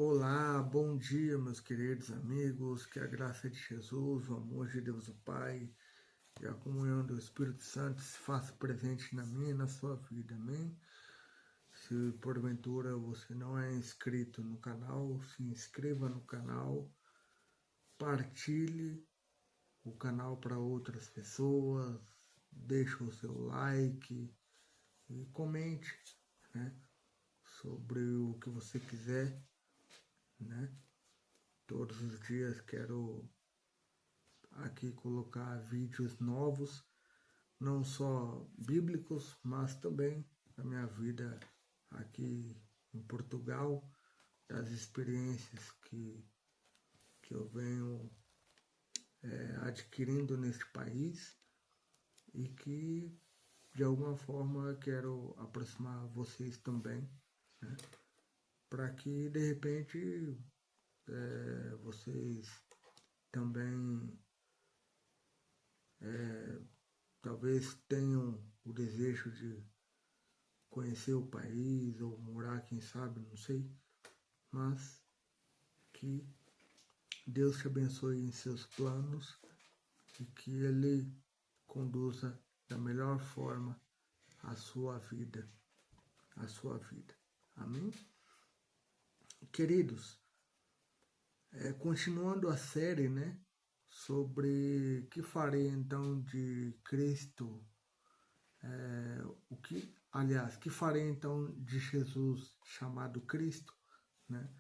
Olá, bom dia, meus queridos amigos. Que a graça de Jesus, o amor de Deus o Pai e a comunhão do Espírito Santo se faça presente na minha e na sua vida, amém? Se porventura você não é inscrito no canal, se inscreva no canal, partilhe o canal para outras pessoas, deixe o seu like e comente, né, sobre o que você quiser, né? Todos os dias quero aqui colocar vídeos novos, não só bíblicos, mas também da minha vida aqui em Portugal, das experiências que eu venho adquirindo neste país e que de alguma forma quero aproximar vocês também, né? Para que de repente vocês também talvez tenham o desejo de conhecer o país ou morar, quem sabe, não sei, mas que Deus te abençoe em seus planos e que Ele conduza da melhor forma a sua vida, Amém? Queridos, continuando a série, né, sobre que farei então de Cristo, que farei então de Jesus chamado Cristo, né?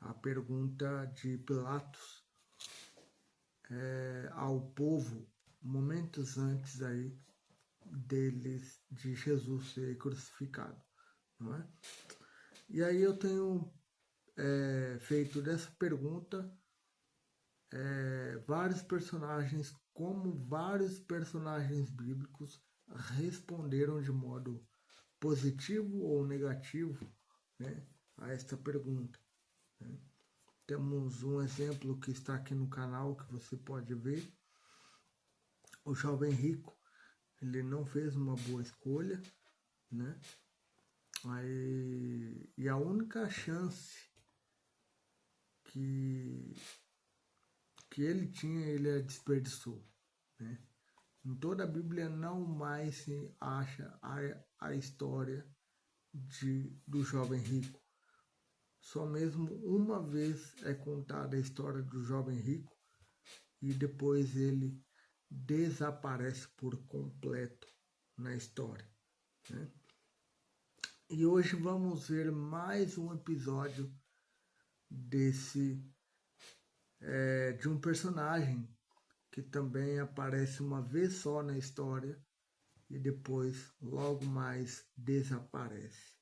A pergunta de Pilatos ao povo momentos antes aí de Jesus ser crucificado, não é? E aí eu tenho feito dessa pergunta vários personagens, como vários personagens bíblicos responderam de modo positivo ou negativo, né, a esta pergunta, né? Temos um exemplo que está aqui no canal que você pode ver. O jovem rico, ele não fez uma boa escolha, né? E a única chance que ele tinha, ele a desperdiçou, né? Em toda a Bíblia não mais se acha a história do jovem rico. Só mesmo uma vez é contada a história do jovem rico e depois ele desaparece por completo na história, né? E hoje vamos ver mais um episódio de um personagem que também aparece uma vez só na história e depois logo mais desaparece.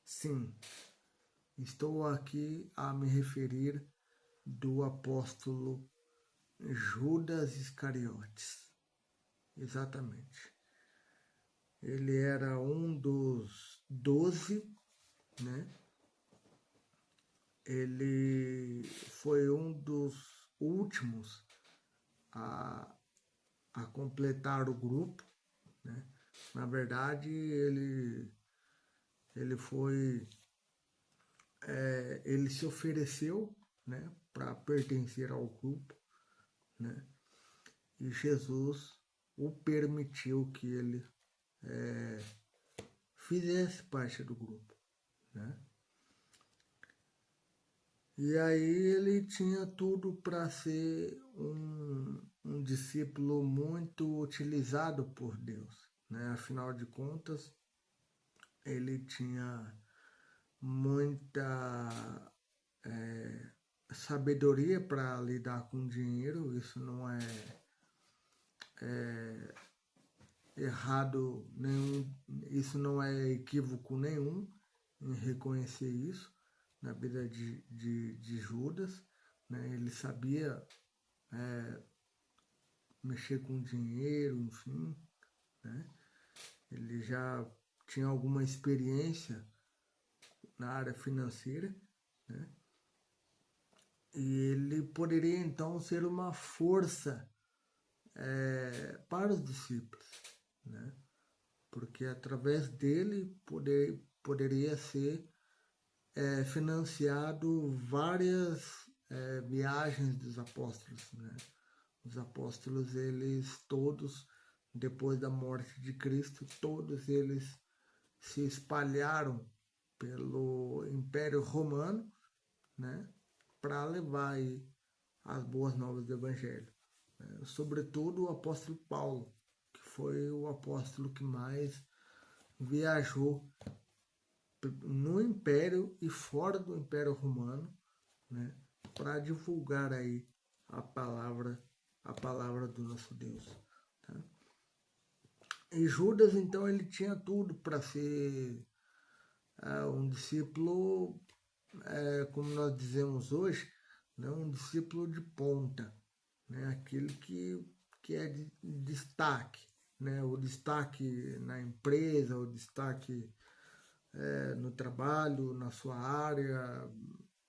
Sim, estou aqui a me referir do apóstolo Judas Iscariotes. Exatamente. Ele era um dos 12, né? Ele foi um dos últimos a completar o grupo, né? Na verdade, ele foi, ele se ofereceu, né, para pertencer ao grupo, né? E Jesus o permitiu que ele fizesse parte do grupo, né? E aí ele tinha tudo para ser um discípulo muito utilizado por Deus, né? Afinal de contas, ele tinha muita sabedoria para lidar com dinheiro. Isso não é errado nenhum, isso não é equívoco nenhum em reconhecer isso na vida de Judas, né? Ele sabia mexer com dinheiro, enfim, né? Ele já tinha alguma experiência na área financeira, né? E ele poderia então ser uma força para os discípulos, né? Porque através dele poderia ser financiado várias viagens dos apóstolos, né? Os apóstolos, eles todos, depois da morte de Cristo, todos eles se espalharam pelo Império Romano, né? Para levar aí as boas novas do Evangelho. Sobretudo o apóstolo Paulo, que foi o apóstolo que mais viajou no Império e fora do Império Romano, né, para divulgar aí a palavra do nosso Deus. Tá? E Judas, então, ele tinha tudo para ser um discípulo, como nós dizemos hoje, né, um discípulo de ponta, né, aquele que é de destaque, né, o destaque na empresa, o destaque no trabalho, na sua área,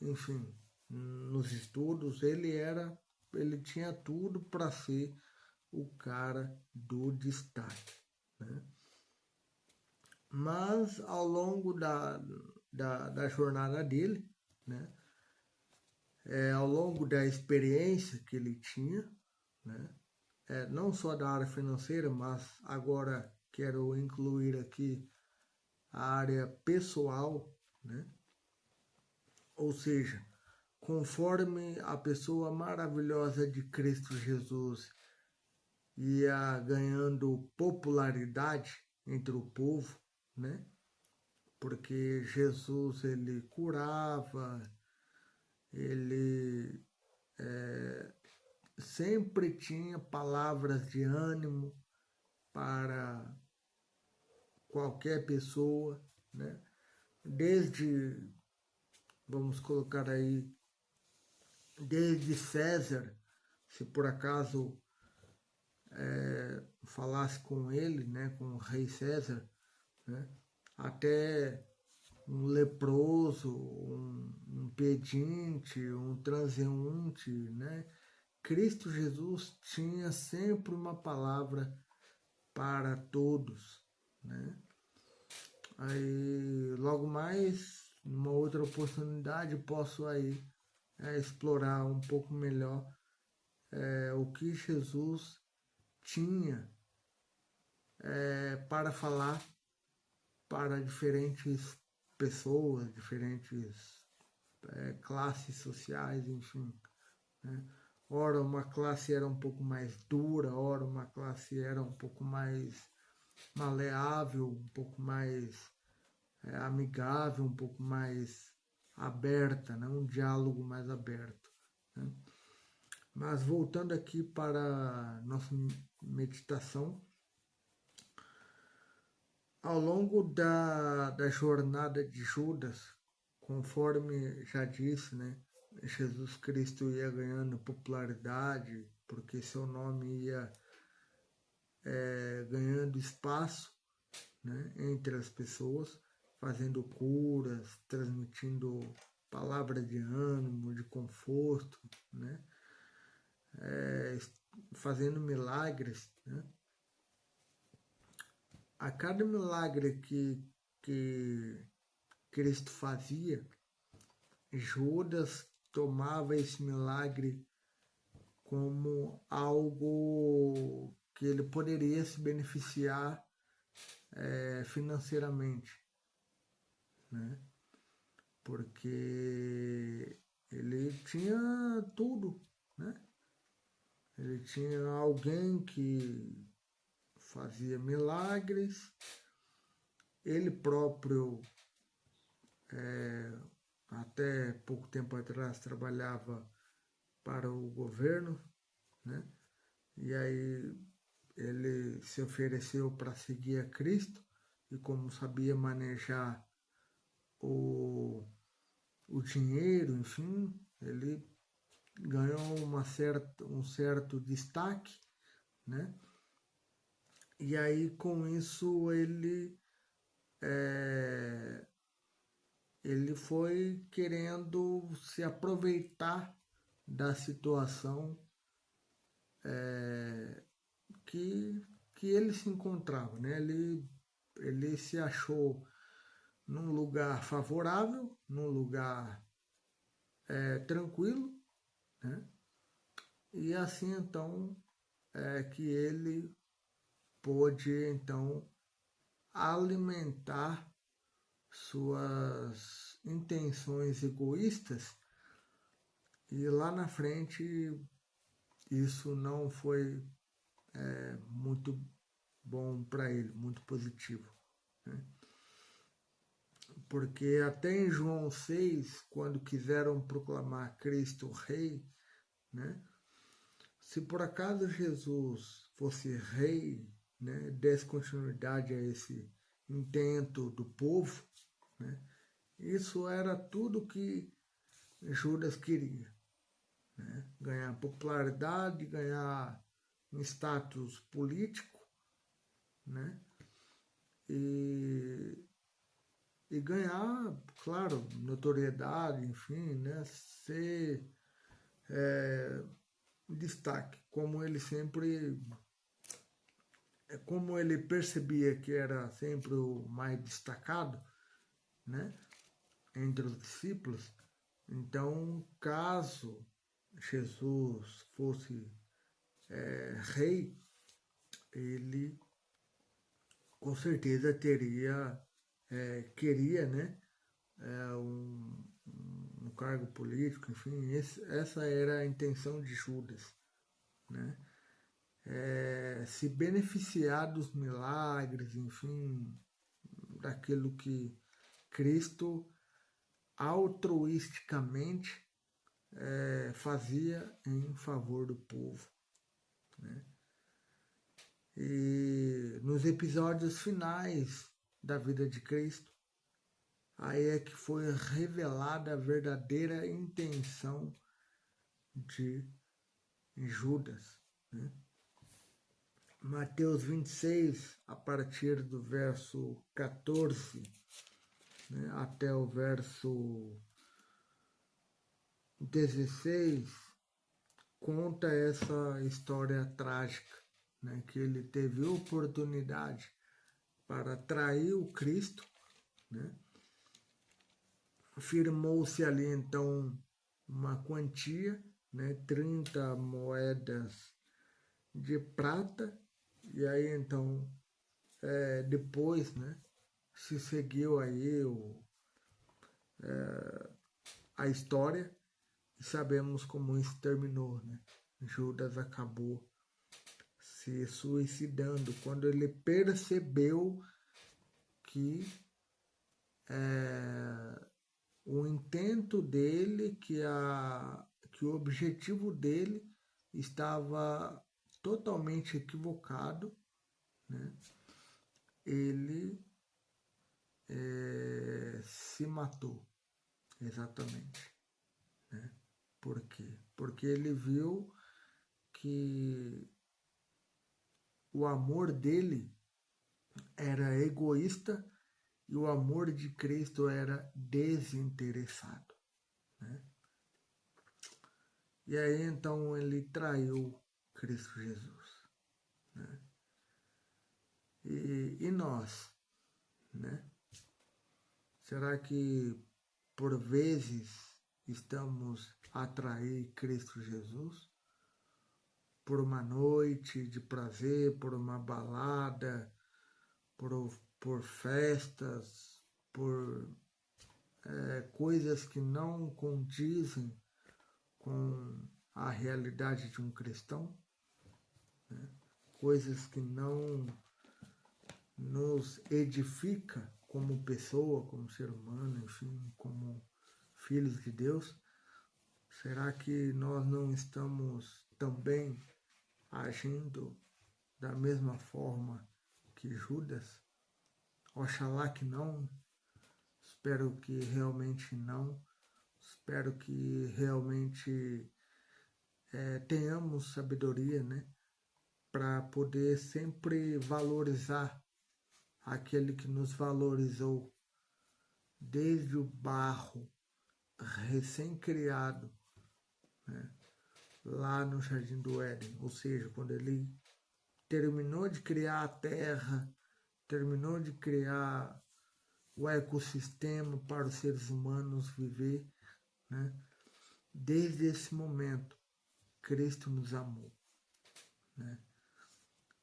enfim, nos estudos, ele tinha tudo para ser o cara do destaque, né? Mas ao longo da jornada dele, né, ao longo da experiência que ele tinha, né, não só da área financeira, mas agora quero incluir aqui a área pessoal, né? Ou seja, conforme a pessoa maravilhosa de Cristo Jesus ia ganhando popularidade entre o povo, né? Porque Jesus, ele curava, ele sempre tinha palavras de ânimo para qualquer pessoa, né? Desde, vamos colocar aí, desde César, se por acaso falasse com ele, né, com o rei César, né, até um leproso, um pedinte, um transeunte, né, Cristo Jesus tinha sempre uma palavra para todos, né? Aí, logo mais, numa outra oportunidade, posso aí explorar um pouco melhor o que Jesus tinha para falar para diferentes pessoas, diferentes classes sociais, enfim, né? Ora uma classe era um pouco mais dura, ora uma classe era um pouco mais maleável, um pouco mais amigável, um pouco mais aberta, né? Um diálogo mais aberto, né? Mas voltando aqui para a nossa meditação, ao longo da jornada de Judas, conforme já disse, né, Jesus Cristo ia ganhando popularidade, porque seu nome ia ganhando espaço, né, entre as pessoas, fazendo curas, transmitindo palavras de ânimo, de conforto, né, fazendo milagres, né. A cada milagre que Cristo fazia, Judas tomava esse milagre como algo que ele poderia se beneficiar financeiramente, né? Porque ele tinha tudo, né? Ele tinha alguém que fazia milagres, ele próprio até pouco tempo atrás trabalhava para o governo, né? E aí ele se ofereceu para seguir a Cristo e como sabia manejar o dinheiro, enfim, ele ganhou um certo destaque, né? E aí com isso ele foi querendo se aproveitar da situação que ele se encontrava, né? Ele se achou num lugar favorável, num lugar tranquilo, né? E assim então que ele pôde então alimentar suas intenções egoístas, e lá na frente isso não foi muito bom para ele, muito positivo, né? Porque até em João 6, quando quiseram proclamar Cristo Rei, né? Se por acaso Jesus fosse rei, né, desse continuidade a esse intento do povo, né, isso era tudo que Judas queria, né? Ganhar popularidade, ganhar um status político, né? E, e ganhar, claro, notoriedade, enfim, né? Ser destaque, como ele percebia que era sempre o mais destacado, né, entre os discípulos. Então, caso Jesus fosse rei, ele com certeza queria, né, um cargo político, enfim, essa era a intenção de Judas, né? Se beneficiar dos milagres, enfim, daquilo que Cristo altruisticamente fazia em favor do povo, né? E nos episódios finais da vida de Cristo, aí é que foi revelada a verdadeira intenção de Judas, né? Mateus 26, a partir do verso 14, né, até o verso 16, conta essa história trágica, né, que ele teve oportunidade para trair o Cristo, né? Firmou-se ali então uma quantia, né, 30 moedas de prata, e aí então depois, né, se seguiu aí a história e sabemos como isso terminou, né? Judas acabou se suicidando quando ele percebeu que o intento dele, que o objetivo dele estava totalmente equivocado, né? Ele se matou, exatamente, né? Por quê? Porque ele viu que o amor dele era egoísta e o amor de Cristo era desinteressado, né? E aí então ele traiu Cristo Jesus, né? E nós, né? Será que por vezes estamos a trair Cristo Jesus? Por uma noite de prazer, por uma balada, por festas, por coisas que não condizem com a realidade de um cristão, né? Coisas que não nos edifica como pessoa, como ser humano, enfim, como filhos de Deus. Será que nós não estamos também agindo da mesma forma que Judas? Oxalá que não, espero que realmente não, espero que realmente tenhamos sabedoria, né, para poder sempre valorizar aquele que nos valorizou desde o barro recém-criado, né, lá no Jardim do Éden, ou seja, quando ele terminou de criar a terra, terminou de criar o ecossistema para os seres humanos viver, né? Desde esse momento, Cristo nos amou, né?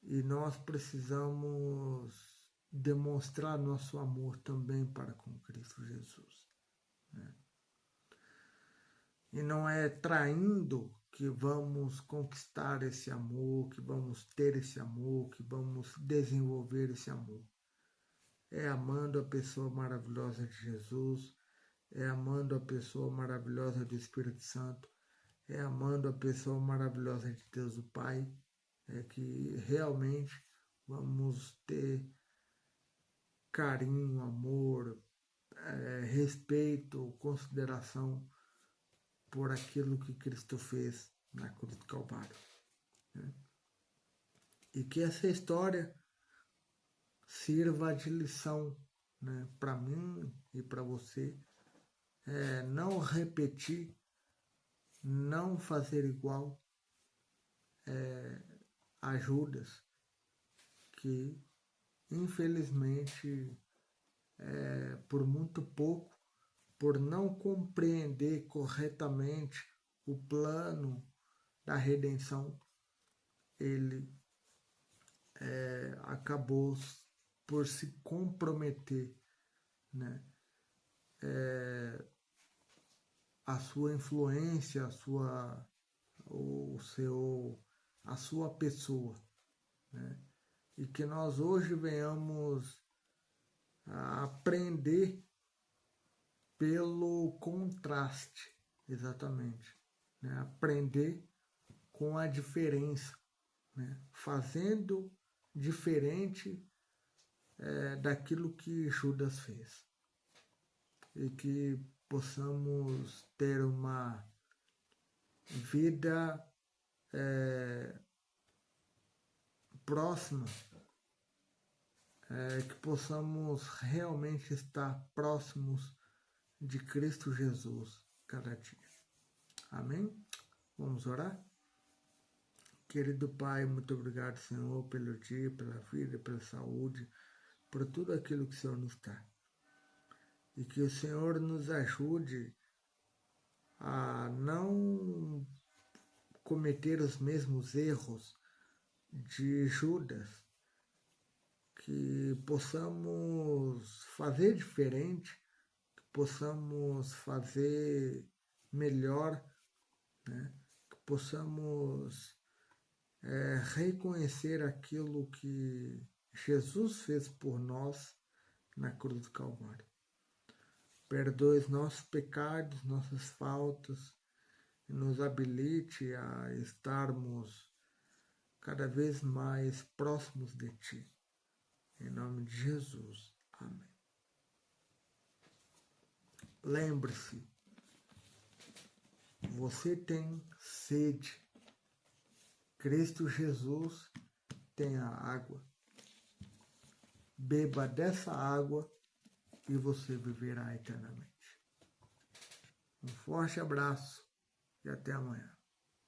E nós precisamos demonstrar nosso amor também para com Cristo Jesus, né? E não é traindo que vamos conquistar esse amor, que vamos ter esse amor, que vamos desenvolver esse amor. É amando a pessoa maravilhosa de Jesus, é amando a pessoa maravilhosa do Espírito Santo, é amando a pessoa maravilhosa de Deus o Pai, é que realmente vamos ter carinho, amor, respeito, consideração por aquilo que Cristo fez na cruz do Calvário, né? E que essa história sirva de lição, né, para mim e para você, não repetir, não fazer igual a Judas, que infelizmente, por muito pouco, por não compreender corretamente o plano da redenção, ele acabou por se comprometer, né? A sua influência, a sua pessoa, né? E que nós hoje venhamos a aprender pelo contraste, exatamente, né? Aprender com a diferença, né? Fazendo diferente daquilo que Judas fez. E que possamos ter uma vida próxima, que possamos realmente estar próximos de Cristo Jesus cada dia. Amém? Vamos orar? Querido Pai, muito obrigado, Senhor, pelo dia, pela vida, pela saúde, por tudo aquilo que o Senhor nos dá. E que o Senhor nos ajude a não cometer os mesmos erros de Judas, que possamos fazer diferente, que possamos fazer melhor, né? Que possamos reconhecer aquilo que Jesus fez por nós na cruz do Calvário. Perdoe os nossos pecados, nossas faltas, e nos habilite a estarmos cada vez mais próximos de Ti. Em nome de Jesus. Amém. Lembre-se, você tem sede. Cristo Jesus tem a água. Beba dessa água e você viverá eternamente. Um forte abraço e até amanhã.